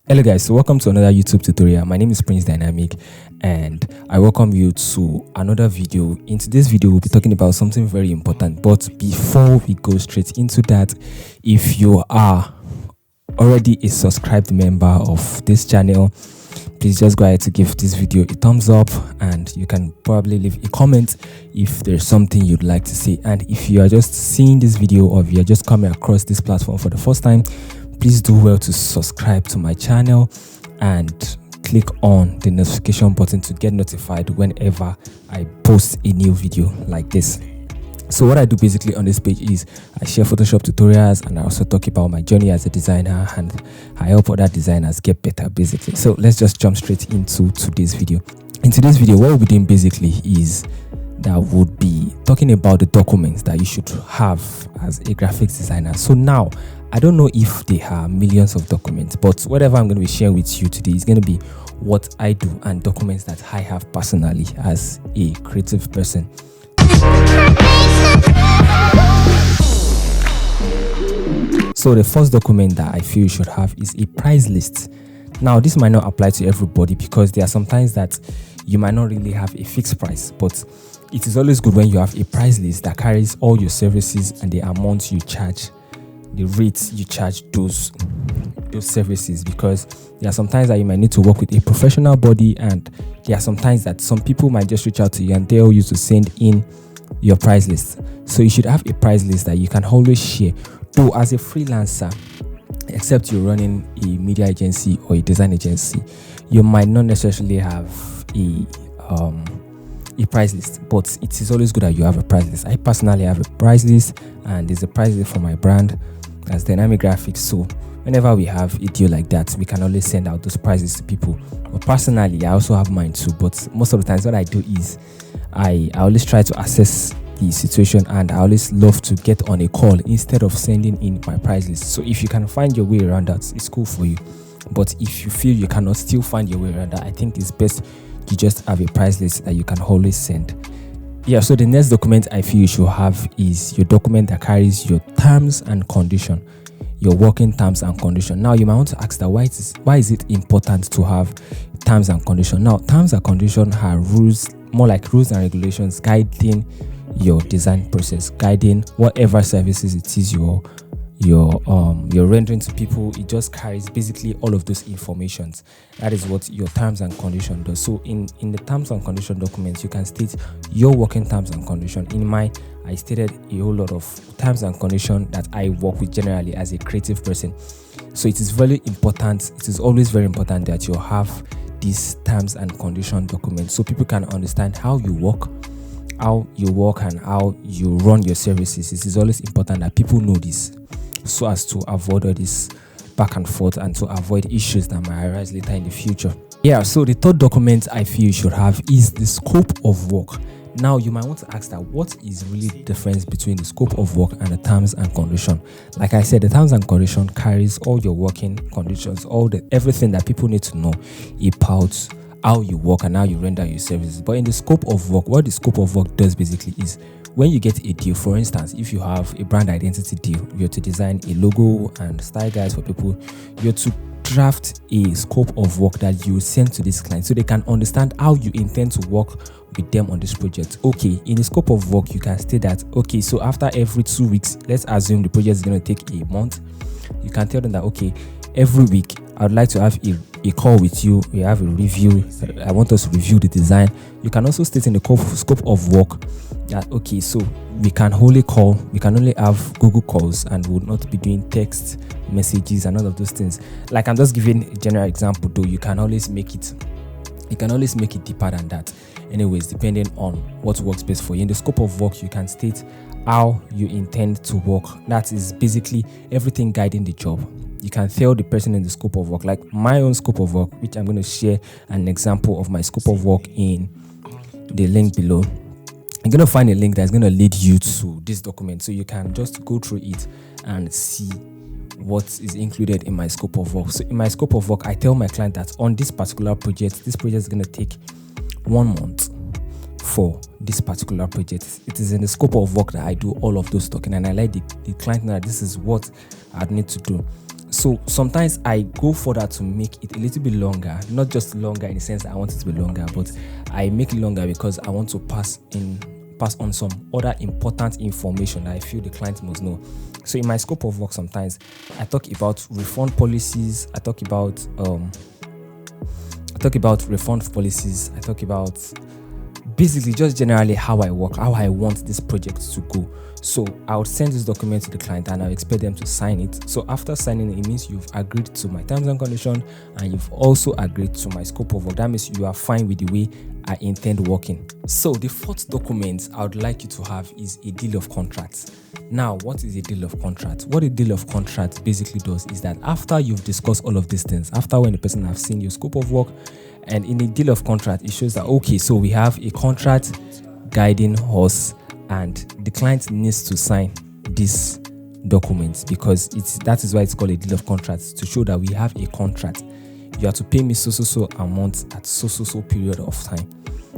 Hello guys, so welcome to another YouTube tutorial. My name is Prince Dynamic and I welcome you to another video. In today's video, we'll be talking about something very important. But before we go straight into that, if you are already a subscribed member of this channel, please just go ahead to give this video a thumbs up, and you can probably leave a comment if there's something you'd like to say. And if you are just seeing this video or if you're just coming across this platform for the first time, please do well to subscribe to my channel and click on the notification button to get notified whenever I post a new video like this. So what I do basically on this page is I share Photoshop tutorials, and I also talk about my journey as a designer, and I help other designers get better basically. So let's just jump straight into today's video. In today's video, what we'll be doing basically is that would be talking about the documents that you should have as a graphics designer. So now, I don't know if there are millions of documents, but whatever I'm going to be sharing with you today is going to be what I do and documents that I have personally as a creative person. So the first document that I feel you should have is a price list. Now, this might not apply to everybody because there are sometimes that you might not really have a fixed price, but it is always good when you have a price list that carries all your services and the amount you charge, the rates you charge those services, because there are sometimes that you might need to work with a professional body, and there are sometimes that some people might just reach out to you and tell you to send in your price list. So you should have a price list that you can always share. Though as a freelancer, except you're running a media agency or a design agency, you might not necessarily have a price list, but it is always good that you have a price list. I personally have a price list, and there's a price list for my brand as Dynamic Graphics. So whenever we have a deal like that, we can always send out those prices to people. But personally, I also have mine too, but most of the times what I do is I always try to assess the situation, and I always love to get on a call instead of sending in my price list. So if you can find your way around that, it's cool for you. But if you feel you cannot still find your way around that, I think it's best you just have a price list that you can always send. Yeah, so the next document I feel you should have is your document that carries your terms and condition, your working terms and condition. Now, you might want to ask that why is it important to have terms and condition? Now, terms and condition are rules, more like rules and regulations guiding your design process, guiding whatever services it is you're rendering to people. It just carries basically all of those informations. That is what your terms and condition does. So in the terms and condition documents, you can state your working terms and condition. In mine, I stated a whole lot of terms and condition that I work with generally as a creative person. So it is very important, it is always very important that you have these terms and condition documents so people can understand how you work and how you run your services. It is always important that people know this, so as to avoid all this back and forth and to avoid issues that might arise later in the future. Yeah, so the third document I feel you should have is the scope of work. Now, you might want to ask that what is really the difference between the scope of work and the terms and condition. Like I said, the terms and condition carries all your working conditions, everything that people need to know about how you work and how you render your services. But in the scope of work, what the scope of work does basically is when you get a deal, for instance, if you have a brand identity deal, you're to design a logo and style guides for people, you're to draft a scope of work that you send to this client so they can understand how you intend to work with them on this project. Okay, in the scope of work, you can state that, okay, so after every 2 weeks, let's assume the project is going to take a month, you can tell them that, okay, every week, I would like to have a call with you. We have a review. I want us to review the design. You can also state in the scope of work that, okay, so we can only have Google calls and will not be doing text messages and all of those things. Like, I'm just giving a general example, though you can always make it deeper than that. Anyways, depending on what works best for you. In the scope of work, you can state how you intend to work. That is basically everything guiding the job. You can tell the person in the scope of work, like my own scope of work, which I'm going to share an example of my scope of work in the link below. I'm going to find a link that's going to lead you to this document, so you can just go through it and see what is included in my scope of work. So in my scope of work, I tell my client that on this particular project, this project is going to take 1 month for this particular project. It is in the scope of work that I do all of those talking, and I let the client know that this is what I need to do. So sometimes I go further to make it a little bit longer, not just longer in the sense that I want it to be longer, but I make it longer because I want to pass on some other important information that I feel the client must know. So in my scope of work, sometimes I talk about refund policies. I talk about refund policies. I talk about basically just generally how I work, how I want this project to go. So I would send this document to the client and I expect them to sign it. So after signing it means you've agreed to my terms and conditions and you've also agreed to my scope of work. That means you are fine with the way I intend working. So the fourth document I would like you to have is a deal of contract. Now, what is a deal of contract? What a deal of contract basically does is that after you've discussed all of these things, after when the person has seen your scope of work, and in a deal of contract, it shows that, okay, so we have a contract guiding us and the client needs to sign this document because that is why it's called a deal of contract, to show that we have a contract. You have to pay me so amount at so period of time.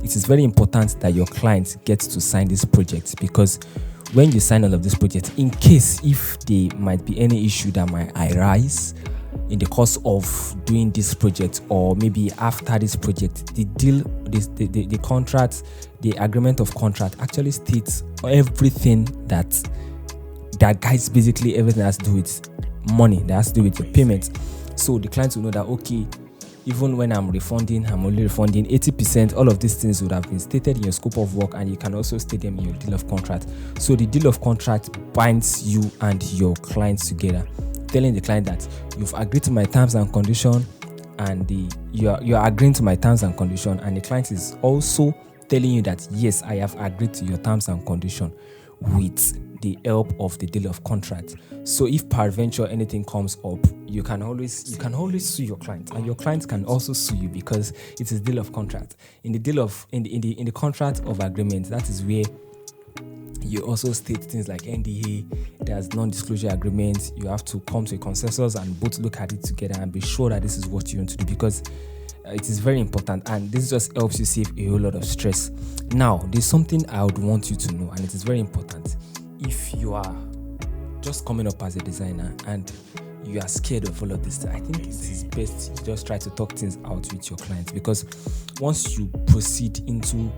It is very important that your client gets to sign this project because when you sign all of this project, in case if there might be any issue that might arise in the course of doing this project or maybe after this project, the contract, the agreement of contract actually states everything that guides basically everything that has to do with money, that has to do with your payment. So the client will know that, okay, even when I'm only refunding 80%. All of these things would have been stated in your scope of work and you can also state them in your deal of contract. So the deal of contract binds you and your clients together, telling the client that you've agreed to my terms and condition and you are agreeing to my terms and condition, and the client is also telling you that yes, I have agreed to your terms and condition with the help of the deal of contract. So if peradventure anything comes up, you can always sue your client, and your client can also sue you because it is deal of contract. In the contract of agreement, that is where you also state things like NDA, there's non-disclosure agreement. You have to come to a consensus and both look at it together and be sure that this is what you want to do, because it is very important and this just helps you save a whole lot of stress. Now, there's something I would want you to know, and it is very important. If you are just coming up as a designer and you are scared of all of this, I think it is best you just try to talk things out with your clients, because once you proceed into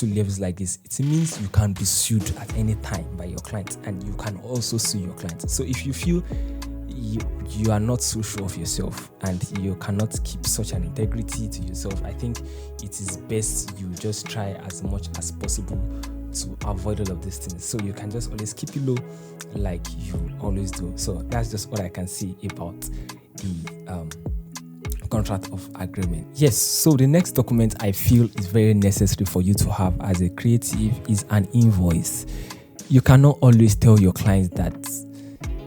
levels like this, it means you can be sued at any time by your client, and you can also sue your client. So if you feel you are not so sure of yourself and you cannot keep such an integrity to yourself, I think it is best you just try as much as possible to avoid all of these things, so you can just always keep it low like you always do. So that's just what I can say about the contract of agreement. Yes, so the next document I feel is very necessary for you to have as a creative is an invoice. You cannot always tell your clients that,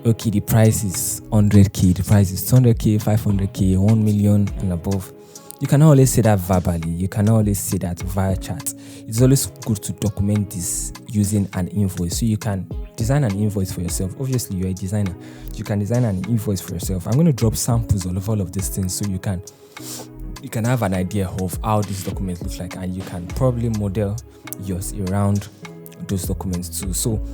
okay, the price is 100k, the price is 200k, 500k, 1 million and above. You cannot always say that verbally. You cannot always say that via chat. It's always good to document this using an invoice. So you can design an invoice for yourself. Obviously, you're a designer. You can design an invoice for yourself. I'm going to drop samples of all of these things so you can have an idea of how this document looks like, and you can probably model yours around those documents too. So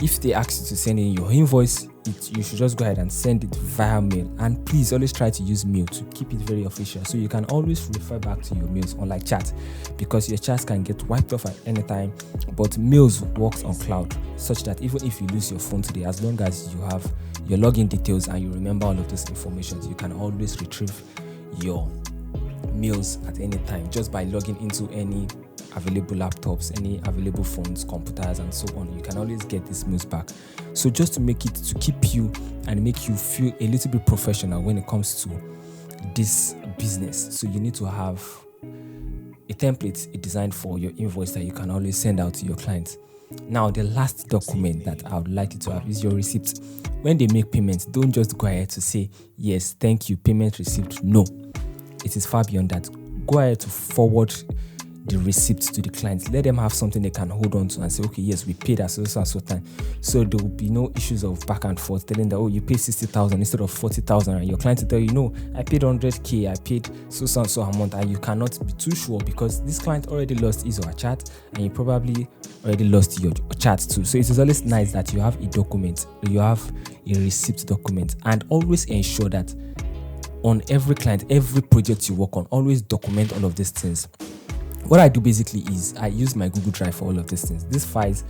if they ask you to send in your invoice, you should just go ahead and send it via mail. And please always try to use mail to keep it very official, so you can always refer back to your mails, unlike chat, because your chats can get wiped off at any time. But mails works on cloud, such that even if you lose your phone today, as long as you have your login details and you remember all of this information, you can always retrieve your mails at any time just by logging into any available laptops, any available phones, computers, and so on. You can always get these mails back. So just to keep you and make you feel a little bit professional when it comes to this business, so you need to have a template designed for your invoice that you can always send out to your clients. Now, the last document that I would like you to have is your receipt. When they make payments, don't just go ahead to say, yes, thank you, payment received. No, it is far beyond that. Go ahead to forward the receipt to the client. Let them have something they can hold on to and say, okay, yes, we paid at so time. So there will be no issues of back and forth telling that, oh, you paid 60,000 instead of 40,000, and your client will tell you, no, I paid 100k, I paid so amount, and you cannot be too sure because this client already lost his or her chat, and you probably already lost your chat too. So it is always nice that you have a document, you have a receipt document, and always ensure that on every client, every project you work on, always document all of these things. What I do basically is I use my Google Drive for all of these things. These files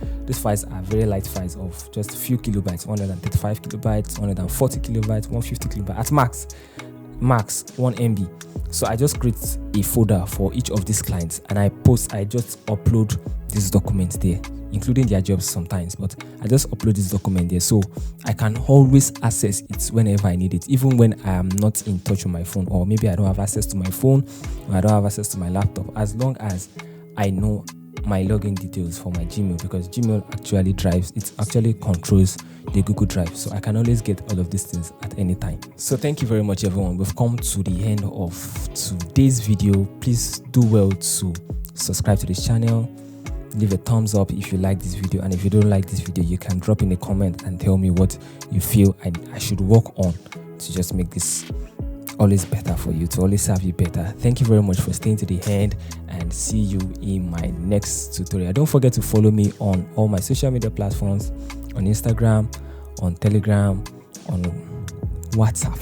are very light files of just a few kilobytes, 135 kilobytes, 140 kilobytes, 150 kilobytes at max 1 MB. So I just create a folder for each of these clients, and I just upload these documents there, including their jobs sometimes, but I just upload this document there so I can always access it whenever I need it, even when I am not in touch with my phone, or maybe I don't have access to my phone, or I don't have access to my laptop, as long as I know my login details for my Gmail, because Gmail actually controls the Google Drive, so I can always get all of these things at any time. So thank you very much, everyone. We've come to the end of today's video. Please do well to subscribe to this channel, leave a thumbs up if you like this video, and if you don't like this video, you can drop in a comment and tell me what you feel I should work on to just make this always better for you, to always serve you better. Thank you very much for staying to the end, and see you in my next tutorial. Don't forget to follow me on all my social media platforms, on Instagram, on Telegram, on WhatsApp.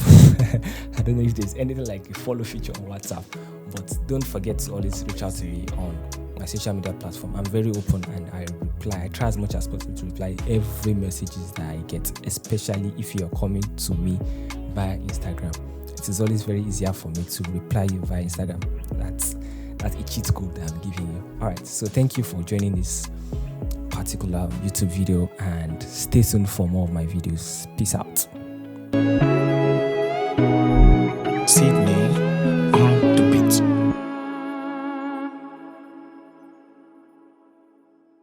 I don't know if there's anything like a follow feature on WhatsApp, but don't forget to always reach out to me on my social media platform. I'm very open and I reply. I try as much as possible to reply every messages that I get, especially if you're coming to me via Instagram. It is always very easier for me to reply you via Instagram. That's a cheat code that I'm giving you. Alright, so thank you for joining this particular YouTube video, and stay tuned for more of my videos. Peace out.